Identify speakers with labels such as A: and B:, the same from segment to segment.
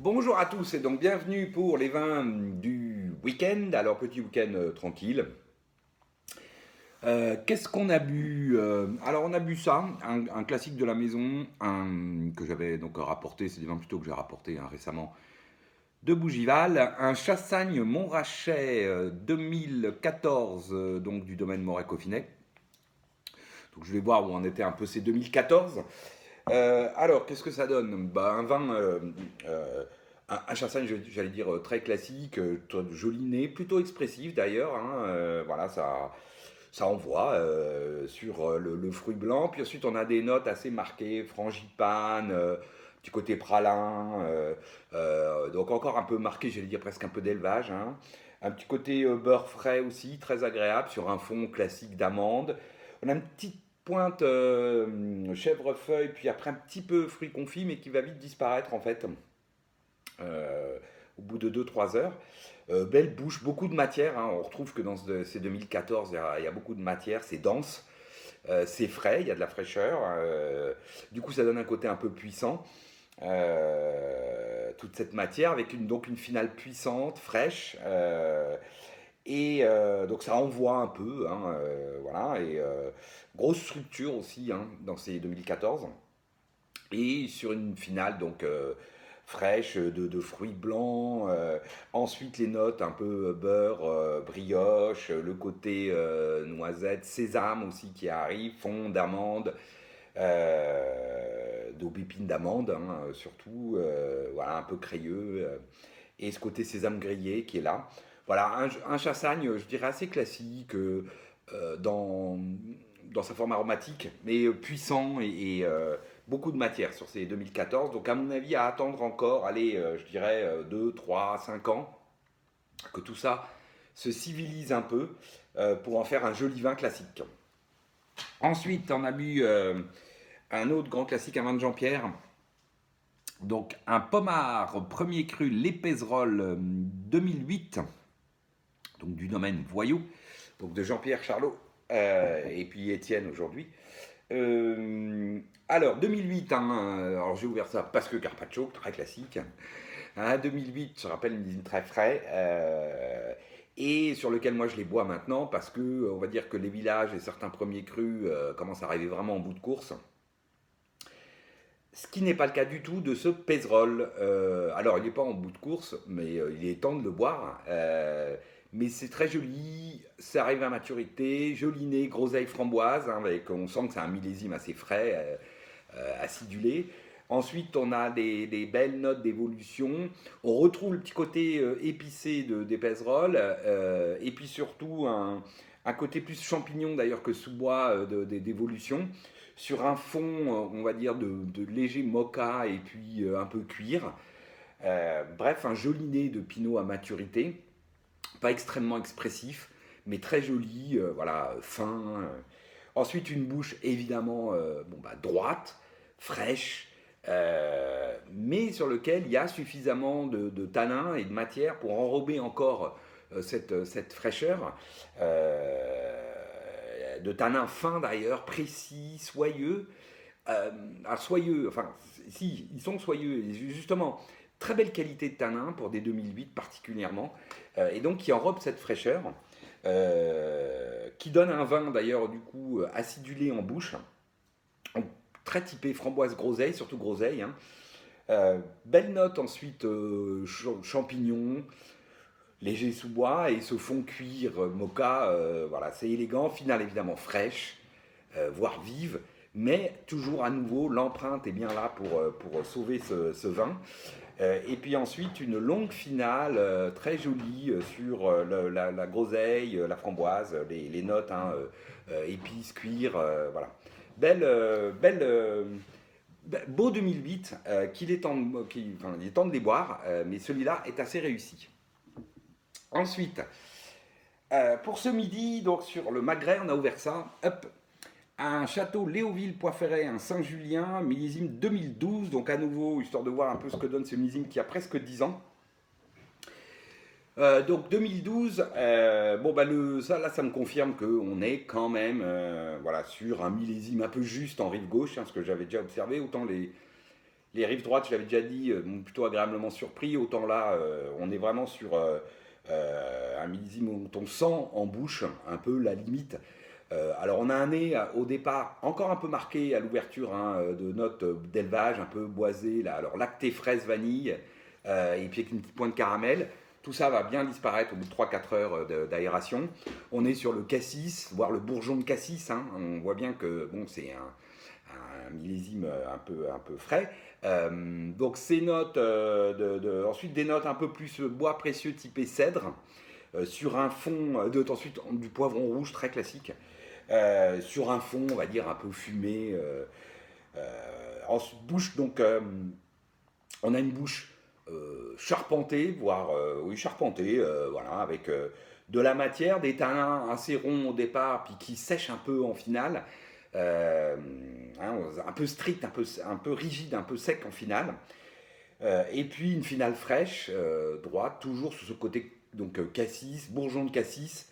A: Bonjour à tous et donc bienvenue pour les vins du week-end. Alors petit week-end tranquille. Qu'est-ce qu'on a bu Alors on a bu ça, un classique de la maison, que j'avais donc rapporté, c'est des vins plutôt que j'ai rapporté récemment de Bougival, un Chassagne Montrachet 2014, donc du domaine Moret-Coffinet. Donc je vais voir où en était un peu ces 2014. Alors, qu'est-ce que ça donne? Un vin, un chassagne, j'allais dire, très classique, joli nez, plutôt expressif d'ailleurs, hein, voilà, ça envoie sur le fruit blanc. Puis ensuite, on a des notes assez marquées, frangipane, petit côté pralin, donc encore un peu marqué, j'allais dire presque un peu d'élevage, hein. Un petit côté beurre frais aussi, très agréable, sur un fond classique d'amande. On a une petite pointe chèvrefeuille, puis après un petit peu fruit confit, mais qui va vite disparaître en fait, au bout de 2 3 heures. Belle bouche, beaucoup de matière, hein. On retrouve que dans ces 2014, il y a beaucoup de matière, c'est dense, c'est frais, il y a de la fraîcheur. Du coup, ça donne un côté un peu puissant. Toute cette matière avec donc une finale puissante, fraîche. Donc ça envoie un peu, hein, voilà, grosse structure aussi hein, dans ces 2014. Et sur une finale donc fraîche de fruits blancs. Ensuite les notes un peu beurre, brioche, le côté noisette, sésame aussi qui arrive, fond d'amande, d'aubépine d'amande hein, surtout, voilà un peu crayeux. Et ce côté sésame grillé qui est là. Voilà, un chassagne, je dirais assez classique dans sa forme aromatique, mais puissant et beaucoup de matière sur ces 2014. Donc, à mon avis, à attendre encore, allez, je dirais 2, 3, 5 ans, que tout ça se civilise un peu pour en faire un joli vin classique. Ensuite, on a bu un autre grand classique, un vin de Jean-Pierre. Donc, un pommard premier cru L'Épézerolles 2008, donc du domaine Voyou, donc de Jean-Pierre Charlot et puis Étienne aujourd'hui. Alors, 2008, hein, alors j'ai ouvert ça parce que Carpaccio, très classique. Hein, 2008, je rappelle, une usine très frais. Et sur lequel moi je les bois maintenant parce que on va dire que les villages et certains premiers crus commencent à arriver vraiment en bout de course. Ce qui n'est pas le cas du tout de ce Pézerolles. Alors, il n'est pas en bout de course, mais il est temps de le boire. Mais c'est très joli, ça arrive à maturité, joli nez, groseille framboise, hein, on sent que c'est un millésime assez frais, acidulé. Ensuite, on a des belles notes d'évolution. On retrouve le petit côté épicé des Pézerolles, et puis surtout un côté plus champignon d'ailleurs que sous-bois d'évolution sur un fond, on va dire, de léger mocha et puis un peu cuir. Bref, un joli nez de pinot à maturité, pas extrêmement expressif, mais très joli, voilà, fin. Ensuite, une bouche évidemment droite, fraîche, mais sur lequel il y a suffisamment de tanin et de matière pour enrober encore cette fraîcheur. De tanin fin d'ailleurs, précis, soyeux. Soyeux, enfin, si, ils sont soyeux, et justement, très belle qualité de tanin pour des 2008 particulièrement, et donc qui enrobe cette fraîcheur, qui donne un vin d'ailleurs du coup acidulé en bouche, très typé framboise groseille, surtout groseille, hein. Belle note ensuite champignons, léger sous-bois et ce fond cuir mocha, voilà, c'est élégant, finale évidemment fraîche, voire vive, mais toujours à nouveau l'empreinte est bien là pour sauver ce vin. Et puis ensuite une longue finale très jolie sur la groseille, la framboise, les notes hein, épices, cuir, voilà. Beau 2008 qu'il est temps, enfin, il est temps de les boire, mais celui-là est assez réussi. Ensuite, pour ce midi, donc sur le Magret, on a ouvert ça. Hop, un château Léoville-Poiferret, un Saint-Julien, millésime 2012. Donc à nouveau, histoire de voir un peu ce que donne ce millésime qui a presque 10 ans. Donc 2012, ça, là, ça me confirme qu'on est quand même voilà, sur un millésime un peu juste en rive gauche, hein, ce que j'avais déjà observé. Autant Les rives droites, je l'avais déjà dit, m'ont plutôt agréablement surpris. Autant là, on est vraiment sur un millésime où on sent en bouche un peu la limite. Alors on a un nez au départ encore un peu marqué à l'ouverture, hein, de notes d'élevage, un peu boisé, là. Alors lacté, fraise, vanille, et puis avec une petite pointe de caramel. Tout ça va bien disparaître au bout de 3-4 heures d'aération. On est sur le cassis, voire le bourgeon de cassis, hein. On voit bien que bon, c'est un millésime un peu frais. Donc ces notes, ensuite des notes un peu plus bois précieux typé cèdre, sur un fond ensuite du poivron rouge très classique, sur un fond on va dire un peu fumé. En bouche donc on a une bouche charpentée, voire oui charpentée, voilà, avec de la matière, des tanins assez ronds au départ, puis qui sèchent un peu en finale. Euh, hein, un peu strict, un peu rigide, un peu sec en finale. Et puis une finale fraîche, droite, toujours sur ce côté donc cassis, bourgeon de cassis,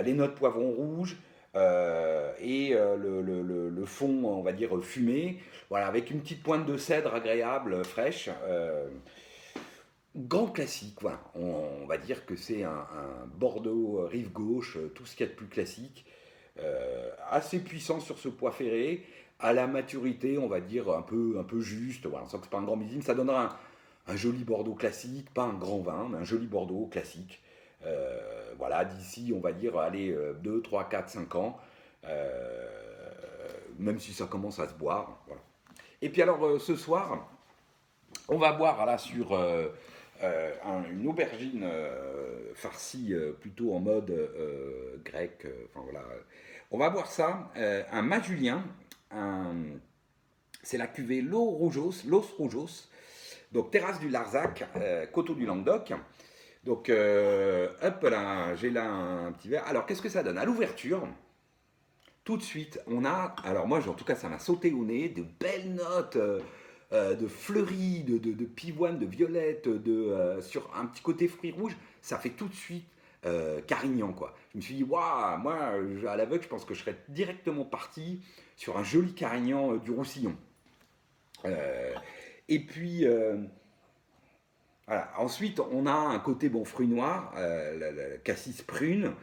A: les notes poivron rouge, et le fond, on va dire, fumé, voilà, avec une petite pointe de cèdre agréable, fraîche. Grand classique, voilà. On va dire que c'est un Bordeaux rive gauche, tout ce qu'il y a de plus classique, assez puissant sur ce pois ferré, à la maturité, on va dire, un peu juste. Voilà, on sent que c'est pas un grand millésime, ça donnera un joli Bordeaux classique, pas un grand vin, mais un joli Bordeaux classique. Voilà, d'ici, on va dire, allez, 2, 3, 4, 5 ans, euh, même si ça commence à se boire. Voilà. Et puis alors, ce soir, on va boire là sur une aubergine farcie plutôt en mode grec. Enfin voilà. On va boire ça, un Majulien, un- c'est la cuvée Los Roujos, donc terrasse du Larzac, coteau du Languedoc. Donc hop là, j'ai là un petit verre. Alors qu'est-ce que ça donne? À l'ouverture, tout de suite, on a, alors moi en tout cas ça m'a sauté au nez, de belles notes de fleuris, de pivoine, de violette, sur un petit côté fruits rouges, ça fait tout de suite Carignan quoi. Je me suis dit, waouh, moi à l'aveugle, je pense que je serais directement parti sur un joli Carignan du Roussillon. Euh, et puis voilà. Ensuite, on a un côté bon fruit noir, la cassis prune,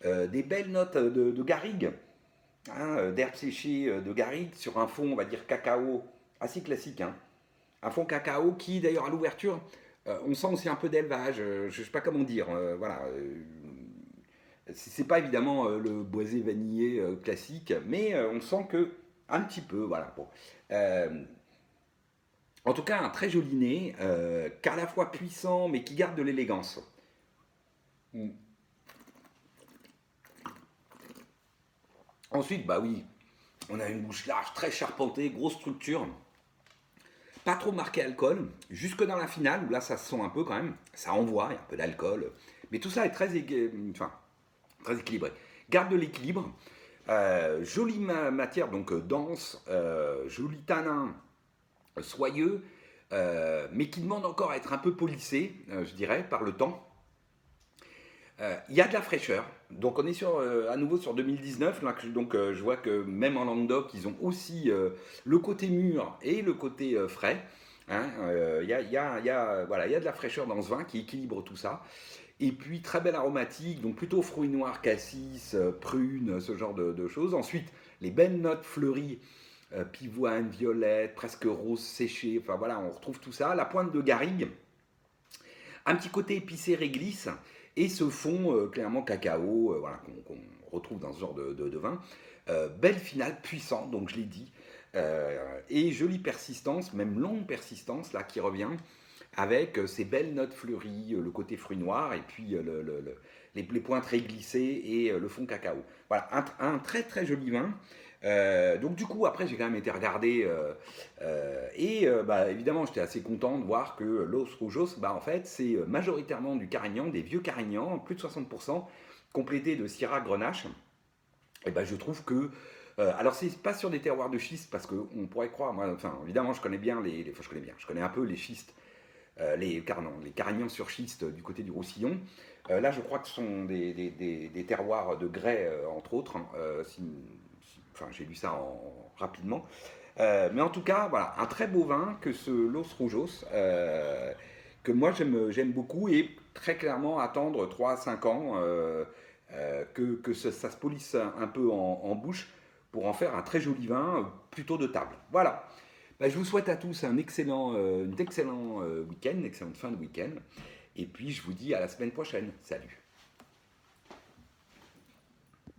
A: des belles notes de garrigue, hein, d'herbes séchées de garrigue sur un fond, on va dire cacao, assez classique, hein. Un fond cacao qui, d'ailleurs, à l'ouverture, on sent aussi un peu d'élevage, je ne sais pas comment dire, voilà. C'est pas évidemment le boisé vanillé classique, mais on sent que un petit peu, voilà. Bon. Euh, En tout cas, un très joli nez, qu'à la fois puissant, mais qui garde de l'élégance. Mm. Ensuite, bah oui, on a une bouche large, très charpentée, grosse structure, pas trop marqué alcool, jusque dans la finale, où là ça se sent un peu quand même, ça envoie, il y a un peu d'alcool, mais tout ça est enfin, très équilibré. Garde de l'équilibre, jolie matière, donc dense, joli tanin, soyeux, mais qui demande encore à être un peu polissé, je dirais, par le temps. Il y a de la fraîcheur. Donc on est à nouveau sur 2019. Là, donc je vois que même en Languedoc, ils ont aussi le côté mûr et le côté frais. Hein. Voilà, il y a de la fraîcheur dans ce vin qui équilibre tout ça. Et puis très belle aromatique, donc plutôt fruits noirs, cassis, prunes, ce genre de choses. Ensuite, les belles notes fleuries, pivoine, violette, presque rose séchée. Enfin voilà, on retrouve tout ça. La pointe de garrigue, un petit côté épicé réglisse et ce fond clairement cacao, voilà, qu'on retrouve dans ce genre de vin. Belle finale, puissante, donc je l'ai dit, et jolie persistance, même longue persistance là qui revient avec ces belles notes fleuries, le côté fruit noir et puis les pointes réglissées et le fond cacao. Voilà, un très très joli vin. Donc du coup après j'ai quand même été regarder bah, évidemment j'étais assez content de voir que Los Rojos bah, en fait c'est majoritairement du Carignan, des vieux Carignans, plus de 60%, complété de Syrah Grenache. Et ben je trouve que alors c'est pas sur des terroirs de schiste parce qu'on pourrait croire, moi, enfin évidemment je connais bien enfin, je connais bien, je connais un peu les schistes, les Carignans sur schiste du côté du Roussillon. Là je crois que ce sont des terroirs de grès entre autres, hein, enfin j'ai lu ça rapidement. Mais en tout cas, voilà, un très beau vin que ce Los Rojos, que moi j'aime beaucoup et très clairement attendre 3 à 5 ans que ça se polisse un peu en bouche pour en faire un très joli vin, plutôt de table. Voilà. Bah, je vous souhaite à tous un excellent week-end, une excellente fin de week-end. Et puis je vous dis à la semaine prochaine. Salut.